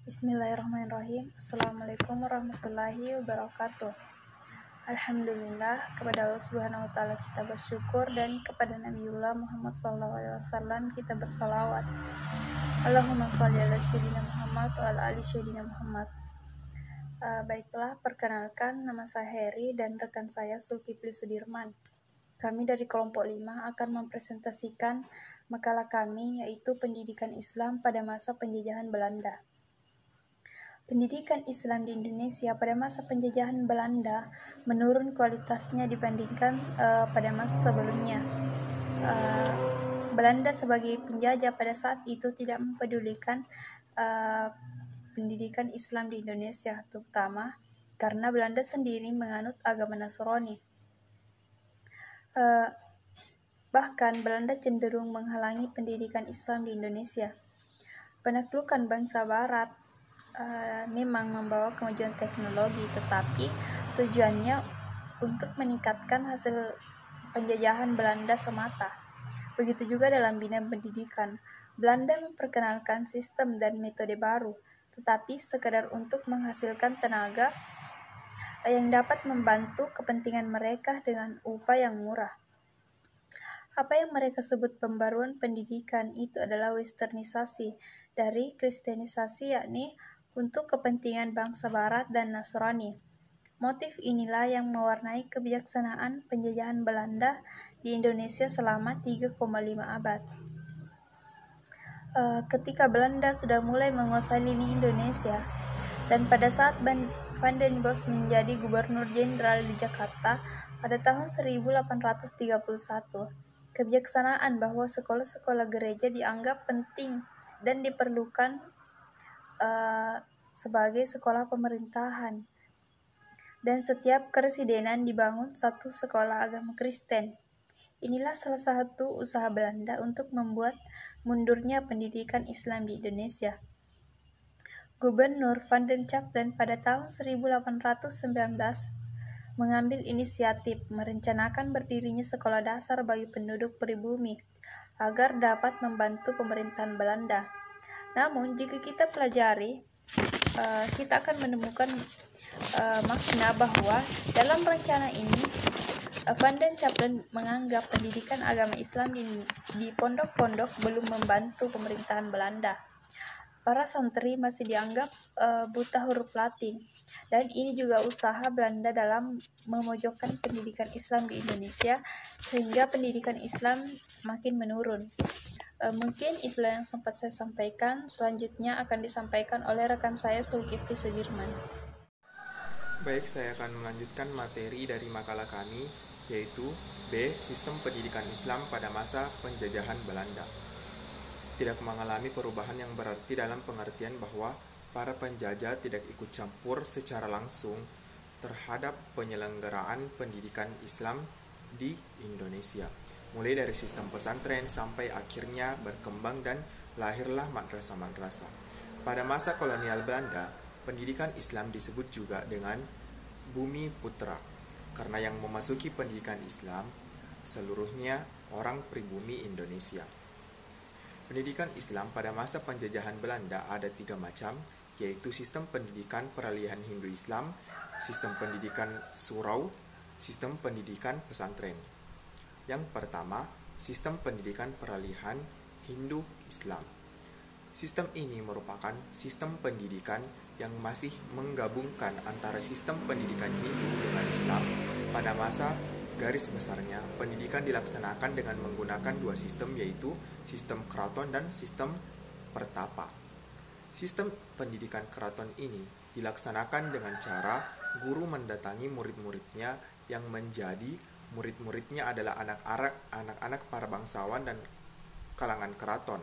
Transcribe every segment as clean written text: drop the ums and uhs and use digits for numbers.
Bismillahirrahmanirrahim. Assalamualaikum warahmatullahi wabarakatuh. Alhamdulillah, kepada Allah Subhanahu wa taala kita bersyukur, dan kepada Nabiullah Muhammad SAW kita bersalawat. Allahumma shalli ala sayyidina Muhammad wa ala ali sayyidina Muhammad. Baiklah, perkenalkan, nama saya Heri dan rekan saya Zulkifli Sudirman. Kami dari kelompok 5 akan mempresentasikan makalah kami, yaitu Pendidikan Islam pada masa penjajahan Belanda. Pendidikan Islam di Indonesia pada masa penjajahan Belanda menurun kualitasnya dibandingkan pada masa sebelumnya. Belanda sebagai penjajah pada saat itu tidak mempedulikan pendidikan Islam di Indonesia, terutama karena Belanda sendiri menganut agama Nasrani. Bahkan Belanda cenderung menghalangi pendidikan Islam di Indonesia. Penaklukan bangsa Barat memang membawa kemajuan teknologi, tetapi tujuannya untuk meningkatkan hasil penjajahan Belanda semata. Begitu juga dalam bidang pendidikan. Belanda memperkenalkan sistem dan metode baru, tetapi sekadar untuk menghasilkan tenaga yang dapat membantu kepentingan mereka dengan upah yang murah. Apa yang mereka sebut pembaruan pendidikan itu adalah westernisasi dari kristenisasi, yakni untuk kepentingan bangsa Barat dan Nasrani. Motif inilah yang mewarnai kebijaksanaan penjajahan Belanda di Indonesia selama 3,5 abad. Ketika Belanda sudah mulai menguasai lini Indonesia, dan pada saat Van den Bosch menjadi gubernur jenderal di Jakarta pada tahun 1831, kebijaksanaan bahwa sekolah-sekolah gereja dianggap penting dan diperlukan sebagai sekolah pemerintahan, dan setiap keresidenan dibangun satu sekolah agama Kristen. Inilah salah satu usaha Belanda untuk membuat mundurnya pendidikan Islam di Indonesia. Gubernur Van den Capellen pada tahun 1819 mengambil inisiatif merencanakan berdirinya sekolah dasar bagi penduduk pribumi agar dapat membantu pemerintahan Belanda. Namun, jika kita pelajari, kita akan menemukan makna bahwa dalam rencana ini Van den Capellen menganggap pendidikan agama Islam di pondok-pondok belum membantu pemerintahan Belanda. Para santri masih dianggap buta huruf Latin, dan ini juga usaha Belanda dalam memojokkan pendidikan Islam di Indonesia sehingga pendidikan Islam makin menurun. Mungkin itulah yang sempat saya sampaikan. Selanjutnya akan disampaikan oleh rekan saya Zulkifli Sudirman. Baik, saya akan melanjutkan materi dari makalah kami, yaitu B. Sistem Pendidikan Islam pada masa penjajahan Belanda. Tidak mengalami perubahan yang berarti dalam pengertian bahwa para penjajah tidak ikut campur secara langsung terhadap penyelenggaraan pendidikan Islam di Indonesia, mulai dari sistem pesantren sampai akhirnya berkembang dan lahirlah madrasah-madrasah. Pada masa kolonial Belanda, pendidikan Islam disebut juga dengan Bumi Putra, karena yang memasuki pendidikan Islam seluruhnya orang pribumi Indonesia. Pendidikan Islam pada masa penjajahan Belanda ada 3 macam, yaitu sistem pendidikan peralihan Hindu-Islam, sistem pendidikan surau, sistem pendidikan pesantren. Yang pertama, sistem pendidikan peralihan Hindu-Islam. Sistem ini merupakan sistem pendidikan yang masih menggabungkan antara sistem pendidikan Hindu dengan Islam. Pada masa garis besarnya, pendidikan dilaksanakan dengan menggunakan 2 sistem, yaitu sistem keraton dan sistem pertapa. Sistem pendidikan keraton ini dilaksanakan dengan cara guru mendatangi murid-muridnya yang menjadi murid-muridnya adalah anak-anak para bangsawan dan kalangan keraton.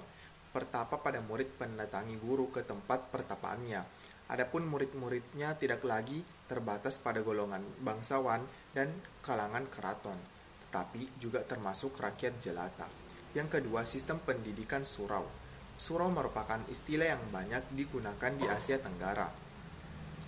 Pertapa pada murid mendatangi guru ke tempat pertapaannya. Adapun murid-muridnya tidak lagi terbatas pada golongan bangsawan dan kalangan keraton, tetapi juga termasuk rakyat jelata. Yang kedua, sistem pendidikan surau. Surau merupakan istilah yang banyak digunakan di Asia Tenggara,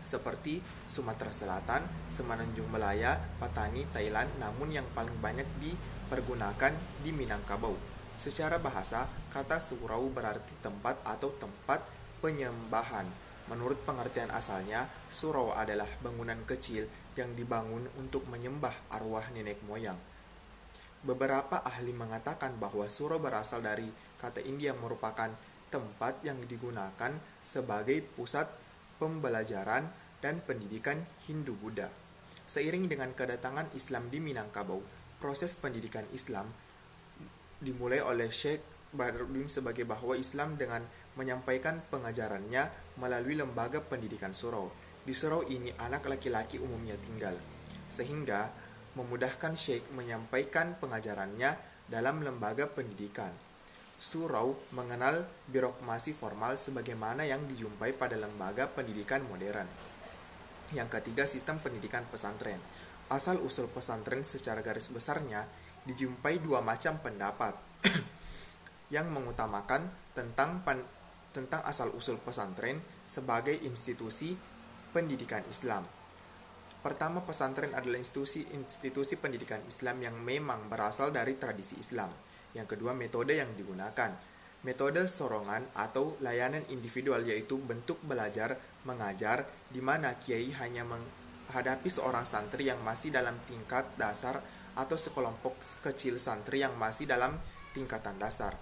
seperti Sumatera Selatan, Semenanjung Malaya, Patani, Thailand, namun yang paling banyak dipergunakan di Minangkabau. Secara bahasa, kata surau berarti tempat atau tempat penyembahan. Menurut pengertian asalnya, surau adalah bangunan kecil yang dibangun untuk menyembah arwah nenek moyang. Beberapa ahli mengatakan bahwa surau berasal dari kata India yang merupakan tempat yang digunakan sebagai pusat pembelajaran dan pendidikan Hindu-Buddha. Seiring dengan kedatangan Islam di Minangkabau, proses pendidikan Islam dimulai oleh Syekh Badruddin sebagai bahwa Islam dengan menyampaikan pengajarannya melalui lembaga pendidikan surau. Di surau ini anak laki-laki umumnya tinggal, sehingga memudahkan Syekh menyampaikan pengajarannya dalam lembaga pendidikan. Surau mengenal birokrasi formal sebagaimana yang dijumpai pada lembaga pendidikan modern. Yang ketiga, sistem pendidikan pesantren. Asal-usul pesantren secara garis besarnya dijumpai dua macam pendapat yang mengutamakan tentang asal-usul pesantren sebagai institusi pendidikan Islam. Pertama, pesantren adalah institusi pendidikan Islam yang memang berasal dari tradisi Islam. Yang kedua, metode yang digunakan. Metode sorongan atau layanan individual, yaitu bentuk belajar mengajar di mana kiai hanya menghadapi seorang santri yang masih dalam tingkat dasar atau sekelompok kecil santri yang masih dalam tingkatan dasar.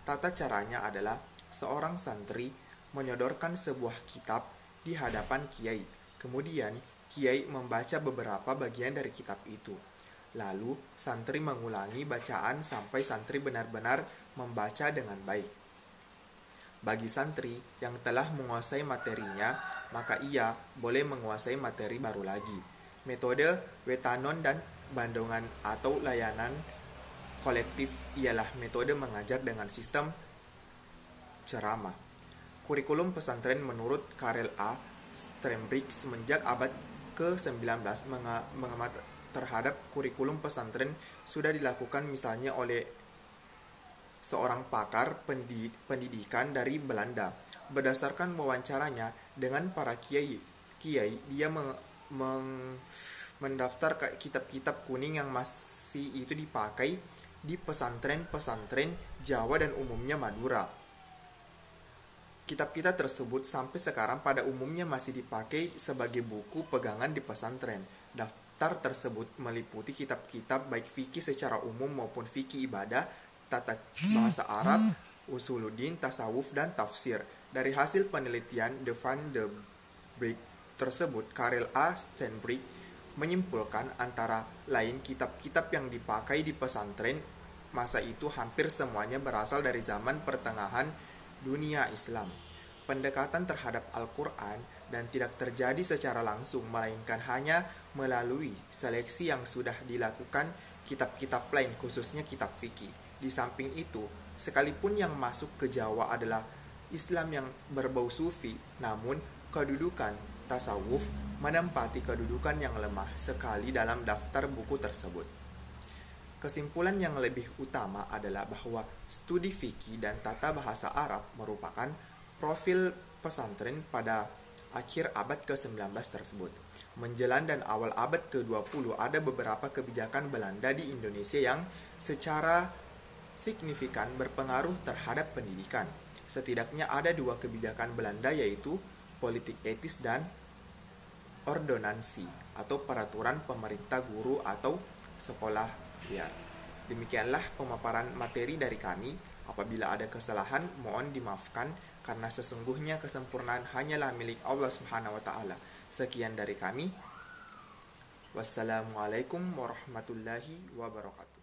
Tata caranya adalah seorang santri menyodorkan sebuah kitab di hadapan kiai. Kemudian kiai membaca beberapa bagian dari kitab itu. Lalu santri mengulangi bacaan sampai santri benar-benar membaca dengan baik. Bagi santri yang telah menguasai materinya, maka ia boleh menguasai materi baru lagi. Metode wetanon dan bandongan atau layanan kolektif ialah metode mengajar dengan sistem ceramah. Kurikulum pesantren menurut Karel A. Strenbrink semenjak abad ke-19 mengamat terhadap kurikulum pesantren sudah dilakukan misalnya oleh seorang pakar pendidikan dari Belanda. Berdasarkan wawancaranya dengan para kiai, dia mendaftar kitab-kitab kuning yang masih itu dipakai di pesantren-pesantren Jawa dan umumnya Madura. Kitab-kitab tersebut sampai sekarang pada umumnya masih dipakai sebagai buku pegangan di pesantren. Daftar tersebut meliputi kitab-kitab baik fikih secara umum maupun fikih ibadah, tata bahasa Arab, usuluddin, tasawuf, dan tafsir. Dari hasil penelitian De Van de Beek tersebut, Karel A. Strenbrink menyimpulkan antara lain kitab-kitab yang dipakai di pesantren masa itu hampir semuanya berasal dari zaman pertengahan dunia Islam. Pendekatan terhadap Al-Quran dan tidak terjadi secara langsung, melainkan hanya melalui seleksi yang sudah dilakukan kitab-kitab lain, khususnya kitab fikih. Di samping itu, sekalipun yang masuk ke Jawa adalah Islam yang berbau sufi, namun kedudukan tasawuf menempati kedudukan yang lemah sekali dalam daftar buku tersebut. Kesimpulan yang lebih utama adalah bahwa studi fikih dan tata bahasa Arab merupakan profil pesantren pada akhir abad ke-19 tersebut. Menjelang dan awal abad ke-20 ada beberapa kebijakan Belanda di Indonesia yang secara signifikan berpengaruh terhadap pendidikan. Setidaknya ada dua kebijakan Belanda, yaitu politik etis dan ordonansi atau peraturan pemerintah guru atau sekolah biar. Demikianlah pemaparan materi dari kami. Apabila ada kesalahan, mohon dimaafkan karena sesungguhnya kesempurnaan hanyalah milik Allah Subhanahu wa taala. Sekian dari kami. Wassalamualaikum warahmatullahi wabarakatuh.